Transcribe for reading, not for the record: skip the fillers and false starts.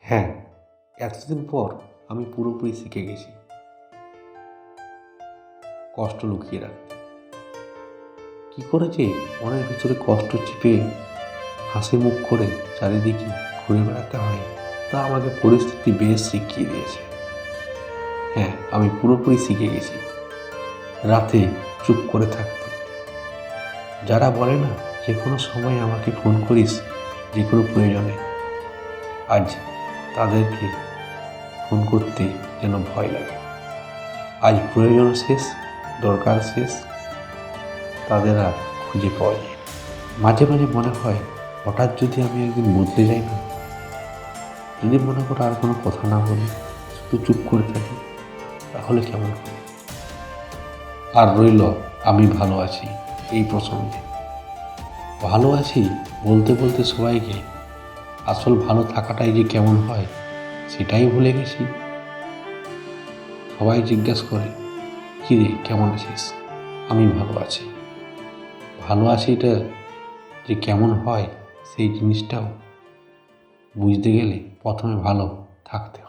হ্যাঁ, এতদিন পর আমি পুরোপুরি শিখে গেছি কষ্ট লুকিয়ে রাখতে। কী করে যে মনের ভিতরে কষ্ট চেপে হাসি মুখ করে চারিদিকে ঘুরে বেড়াতে হয় তা আমাকে পরিস্থিতি বেশ শিখিয়ে দিয়েছে। হ্যাঁ, আমি পুরোপুরি শিখে গেছি রাতে চুপ করে থাকতে। যারা বলে না যে কোনো সময় আমাকে ফোন করিস যে কোনো প্রয়োজনে, আজ তাদেরকে ফোন করতে যেন ভয় লাগে। আজ প্রয়োজন শেষ, দরকার শেষ, তাদের আর খুঁজে পাওয়া যায়। মাঝে মাঝে মনে হয় হঠাৎ যদি আমি একদিন বদলে যাই না, যদি মনে করো আর কোনো কথা না বলি, শুধু চুপ করে থাকি, তাহলে কেমন হবে? আর রইল আমি ভালো আছি এই প্রসঙ্গে। ভালো আছি বলতে বলতে সবাইকে আসল ভালো থাকাটাই যে কেমন হয় সেটাই ভুলে গেছি। সবাই জিজ্ঞেস করে, কী রে কেমন আছিস? আমি ভালো আছি। ভালো আছিটা যে কেমন হয় সেই জিনিসটাও বুঝতে গেলে প্রথমে ভালো থাকতে হয়।